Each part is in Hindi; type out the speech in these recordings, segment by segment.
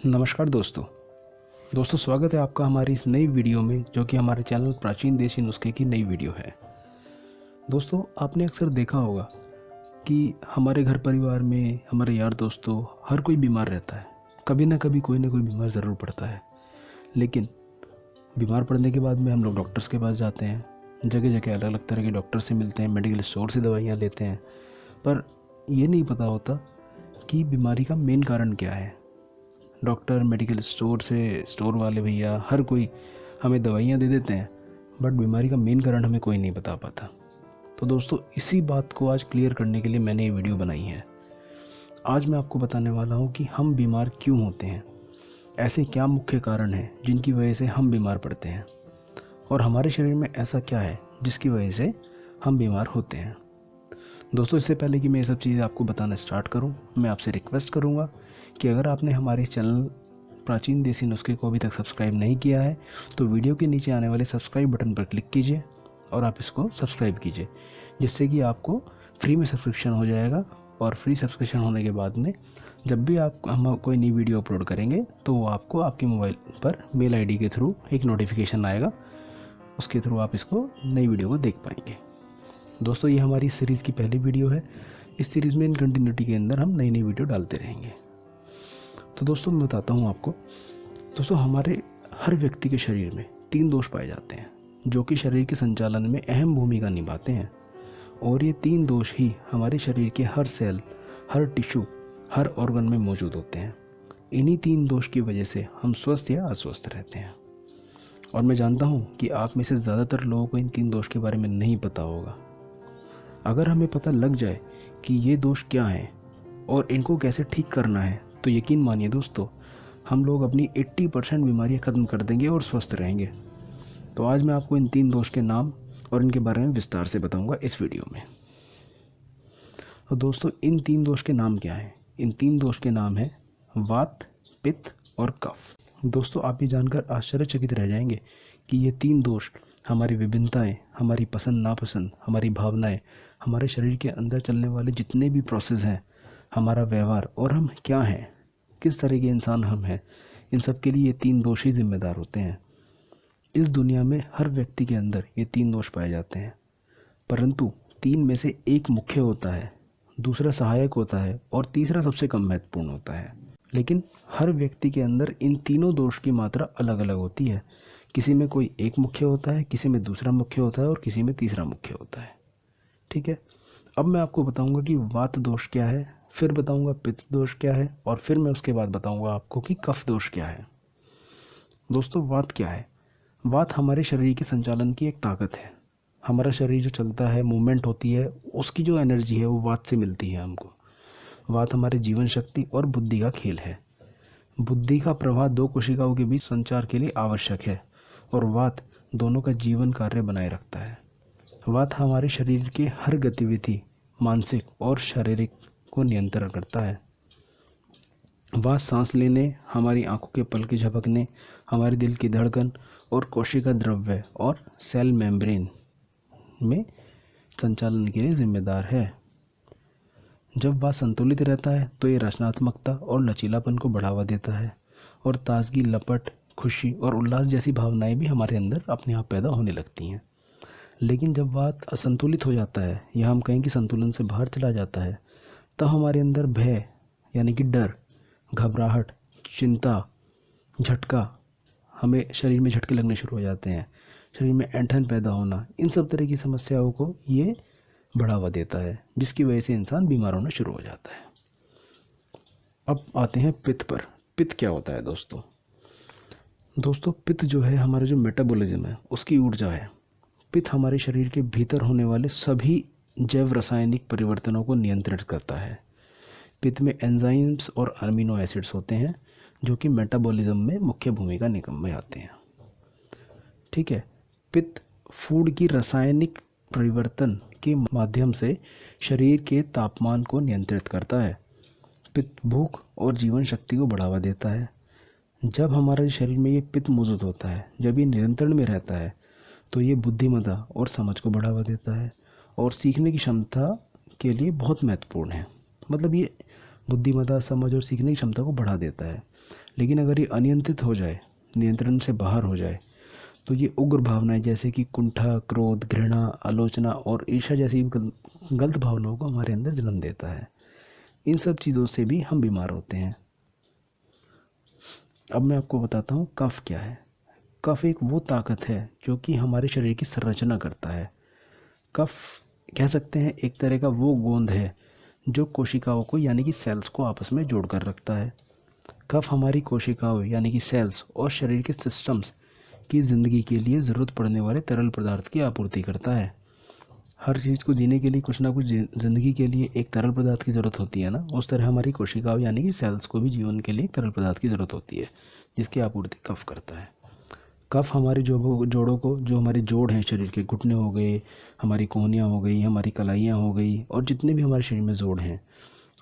नमस्कार दोस्तों स्वागत है आपका हमारी इस नई वीडियो में, जो कि हमारे चैनल प्राचीन देसी नुस्खे की नई वीडियो है। दोस्तों, आपने अक्सर देखा होगा कि हमारे घर परिवार में हमारे यार दोस्तों हर कोई बीमार रहता है। कभी ना कभी कोई ना कोई बीमार ज़रूर पड़ता है। लेकिन बीमार पड़ने के बाद में हम लोग डॉक्टर्स के पास जाते हैं, जगह जगह अलग अलग तरह के डॉक्टर से मिलते हैं, मेडिकल स्टोर से दवाइयाँ लेते हैं, पर ये नहीं पता होता कि बीमारी का मेन कारण क्या है। डॉक्टर, मेडिकल स्टोर से स्टोर वाले भैया, हर कोई हमें दवाइयाँ दे देते हैं, बट बीमारी का मेन कारण हमें कोई नहीं बता पाता। तो दोस्तों, इसी बात को आज क्लियर करने के लिए मैंने ये वीडियो बनाई है। आज मैं आपको बताने वाला हूँ कि हम बीमार क्यों होते हैं, ऐसे क्या मुख्य कारण हैं जिनकी वजह से हम बीमार पड़ते हैं, और हमारे शरीर में ऐसा क्या है जिसकी वजह से हम बीमार होते हैं। दोस्तों, इससे पहले कि मैं ये सब चीज़ें आपको बताना स्टार्ट करूं, मैं आपसे रिक्वेस्ट करूंगा कि अगर आपने हमारे चैनल प्राचीन देसी नुस्खे को अभी तक सब्सक्राइब नहीं किया है तो वीडियो के नीचे आने वाले सब्सक्राइब बटन पर क्लिक कीजिए और आप इसको सब्सक्राइब कीजिए, जिससे कि आपको फ्री में सब्सक्रिप्शन हो जाएगा। और फ्री सब्सक्रिप्शन होने के बाद में जब भी हम कोई नई वीडियो अपलोड करेंगे तो वो आपको आपके मोबाइल पर मेल आईडी के थ्रू एक नोटिफिकेशन आएगा, उसके थ्रू आप इसको नई वीडियो को देख पाएंगे। दोस्तों, ये हमारी सीरीज़ की पहली वीडियो है। इस सीरीज़ में इन कंटिन्यूटी के अंदर हम नई नई वीडियो डालते रहेंगे। तो दोस्तों, मैं बताता हूँ आपको। दोस्तों, हमारे हर व्यक्ति के शरीर में 3 दोष पाए जाते हैं जो कि शरीर के संचालन में अहम भूमिका निभाते हैं, और ये 3 दोष ही हमारे शरीर के हर सेल, हर टिश्यू, हर ऑर्गन में मौजूद होते हैं। इन्हीं 3 दोष की वजह से हम स्वस्थ या अस्वस्थ रहते हैं। और मैं जानता हूँ कि आप में से ज़्यादातर लोगों को इन 3 दोष के बारे में नहीं पता होगा। अगर हमें पता लग जाए कि ये दोष क्या हैं और इनको कैसे ठीक करना है, तो यकीन मानिए दोस्तों, हम लोग अपनी 80% बीमारियां ख़त्म कर देंगे और स्वस्थ रहेंगे। तो आज मैं आपको इन 3 दोष के नाम और इनके बारे में विस्तार से बताऊंगा इस वीडियो में। तो दोस्तों, इन 3 दोष के नाम क्या हैं? इन 3 दोष के नाम हैं वात, पित्त और कफ। दोस्तों, आप ये जानकर आश्चर्यचकित रह जाएंगे कि ये 3 दोष हमारी विभिन्नताएं, हमारी पसंद नापसंद, हमारी भावनाएं, हमारे शरीर के अंदर चलने वाले जितने भी प्रोसेस हैं, हमारा व्यवहार और हम क्या हैं, किस तरह के इंसान हम हैं, इन सब के लिए ये 3 दोष ही जिम्मेदार होते हैं। इस दुनिया में हर व्यक्ति के अंदर ये 3 दोष पाए जाते हैं, परंतु 3 में से एक मुख्य होता है, दूसरा सहायक होता है और तीसरा सबसे कम महत्वपूर्ण होता है। लेकिन हर व्यक्ति के अंदर इन तीनों दोष की मात्रा अलग अलग होती है। किसी में कोई एक मुख्य होता है, किसी में दूसरा मुख्य होता है और किसी में तीसरा मुख्य होता है। ठीक है, अब मैं आपको बताऊंगा कि वात दोष क्या है, फिर बताऊंगा पित्त दोष क्या है, और फिर मैं उसके बाद बताऊंगा आपको कि कफ दोष क्या है। दोस्तों, वात क्या है? वात हमारे शरीर के संचालन की एक ताकत है। हमारा शरीर जो चलता है, मूवमेंट होती है, उसकी जो एनर्जी है वो वात से मिलती है हमको। वात हमारे जीवन शक्ति और बुद्धि का खेल है। बुद्धि का प्रवाह 2 कोशिकाओं के बीच संचार के लिए आवश्यक है, और वात दोनों का जीवन कार्य बनाए रखता है। वात हमारे शरीर के हर गतिविधि, मानसिक और शारीरिक को नियंत्रण करता है। वात सांस लेने, हमारी आंखों के पलके झपकने, हमारे दिल की धड़कन और कोशिका द्रव्य और सेल मेम्ब्रेन में संचालन के लिए जिम्मेदार है। जब वात संतुलित रहता है तो ये रचनात्मकता और लचीलापन को बढ़ावा देता है, और ताजगी, लपट, खुशी और उल्लास जैसी भावनाएं भी हमारे अंदर अपने आप पैदा होने लगती हैं। लेकिन जब वात असंतुलित हो जाता है, या हम कहें कि संतुलन से बाहर चला जाता है, तब हमारे अंदर भय यानी कि डर, घबराहट, चिंता, झटका, हमें शरीर में झटके लगने शुरू हो जाते हैं, शरीर में ऐंठन पैदा होना, इन सब तरह की समस्याओं को ये बढ़ावा देता है, जिसकी वजह से इंसान बीमार होना शुरू हो जाता है। अब आते हैं पित्त पर। पित्त क्या होता है दोस्तों? पित्त जो है, हमारा जो मेटाबॉलिज्म है उसकी ऊर्जा है। पित्त हमारे शरीर के भीतर होने वाले सभी जैव रासायनिक परिवर्तनों को नियंत्रित करता है। पित्त में एंजाइम्स और अमीनो एसिड्स होते हैं जो कि मेटाबॉलिज्म में मुख्य भूमिका निभाते हैं। ठीक है, पित्त फूड की रासायनिक परिवर्तन के माध्यम से शरीर के तापमान को नियंत्रित करता है। पित्त भूख और जीवन शक्ति को बढ़ावा देता है। जब हमारे शरीर में ये पित्त मौजूद होता है, जब ये नियंत्रण में रहता है, तो ये बुद्धिमत्ता और समझ को बढ़ावा देता है, और सीखने की क्षमता के लिए बहुत महत्वपूर्ण है। मतलब ये बुद्धिमत्ता, समझ और सीखने की क्षमता को बढ़ा देता है। लेकिन अगर ये अनियंत्रित हो जाए, नियंत्रण से बाहर हो जाए, तो ये उग्र भावनाएं जैसे कि कुंठा, क्रोध, घृणा, आलोचना और ईर्ष्या जैसी गलत भावनाओं को हमारे अंदर जन्म देता है। इन सब चीज़ों से भी हम बीमार होते हैं। अब मैं आपको बताता हूँ कफ क्या है। कफ एक वो ताकत है जो कि हमारे शरीर की संरचना करता है। कफ कह सकते हैं एक तरह का वो गोंद है जो कोशिकाओं को यानी कि सेल्स को आपस में जोड़ कर रखता है। कफ हमारी कोशिकाओं यानी कि सेल्स और शरीर के सिस्टम्स की ज़िंदगी के लिए ज़रूरत पड़ने वाले तरल पदार्थ की आपूर्ति करता है। हर चीज़ को जीने के लिए कुछ ना कुछ ज़िंदगी के लिए एक तरल पदार्थ की ज़रूरत होती है ना, उस तरह हमारी कोशिकाओं यानी कि सेल्स को भी जीवन के लिए एक तरल पदार्थ की ज़रूरत होती है, जिसकी आपूर्ति कफ करता है। कफ हमारे जोड़ों को, जो हमारे जोड़ हैं शरीर के, घुटने हो गए, हमारी कोहनियाँ हो गई, हमारी कलाइयाँ हो गई, और जितने भी हमारे शरीर में जोड़ हैं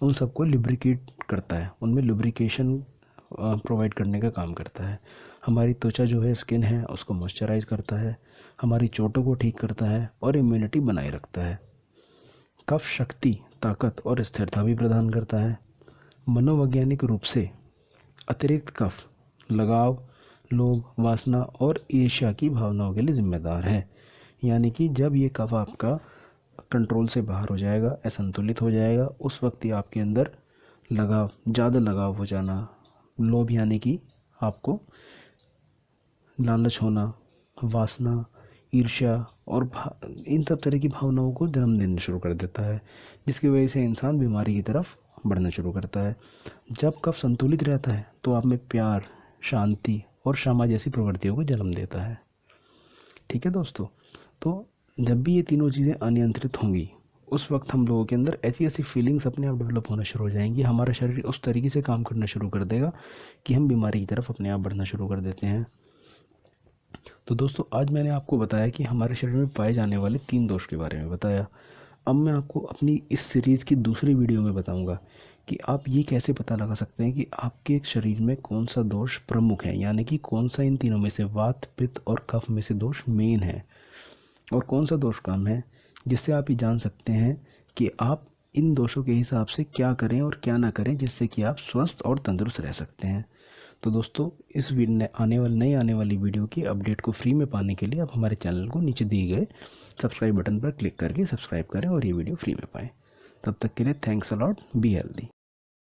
उन सबको लिब्रिकेट करता है, उनमें लुब्रिकेशन प्रोवाइड करने का काम करता है। हमारी त्वचा जो है, स्किन है, उसको मॉइस्चराइज करता है, हमारी चोटों को ठीक करता है और इम्यूनिटी बनाए रखता है। कफ शक्ति, ताकत और स्थिरता भी प्रदान करता है। मनोवैज्ञानिक रूप से अतिरिक्त कफ लगाव, लोभ, वासना और ईर्ष्या की भावनाओं के लिए जिम्मेदार है। यानी कि जब ये कफ आपका कंट्रोल से बाहर हो जाएगा, असंतुलित हो जाएगा, उस वक्त ही आपके अंदर लगाव, ज़्यादा लगाव हो जाना, लोभ यानी कि आपको लालच होना, वासना, ईर्ष्या और इन सब तरह की भावनाओं को जन्म देना शुरू कर देता है, जिसकी वजह से इंसान बीमारी की तरफ बढ़ना शुरू करता है। जब कफ संतुलित रहता है तो आप में प्यार, शांति और क्षमा जैसी प्रवृत्तियों को जन्म देता है। ठीक है दोस्तों, तो जब भी ये तीनों चीज़ें अनियंत्रित होंगी, उस वक्त हम लोगों के अंदर ऐसी ऐसी फीलिंग्स अपने आप डेवलप होना शुरू हो जाएंगी, हमारा शरीर उस तरीके से काम करना शुरू कर देगा कि हम बीमारी की तरफ अपने आप बढ़ना शुरू कर देते हैं। तो दोस्तों, आज मैंने आपको बताया कि हमारे शरीर में पाए जाने वाले 3 दोष के बारे में बताया। अब मैं आपको अपनी इस सीरीज़ की दूसरी वीडियो में बताऊंगा कि आप ये कैसे पता लगा सकते हैं कि आपके शरीर में कौन सा दोष प्रमुख है, यानी कि कौन सा इन तीनों में से, वात, पित्त और कफ में से दोष मेन है, और कौन सा दोष कम है, जिससे आप ये जान सकते हैं कि आप इन दोषों के हिसाब से क्या करें और क्या ना करें, जिससे कि आप स्वस्थ और तंदुरुस्त रह सकते हैं। तो दोस्तों, इस नई आने वाली वीडियो की अपडेट को फ्री में पाने के लिए आप हमारे चैनल को नीचे दिए गए सब्सक्राइब बटन पर क्लिक करके सब्सक्राइब करें और ये वीडियो फ्री में पाएँ। तब तक के लिए thanks a lot, be healthy.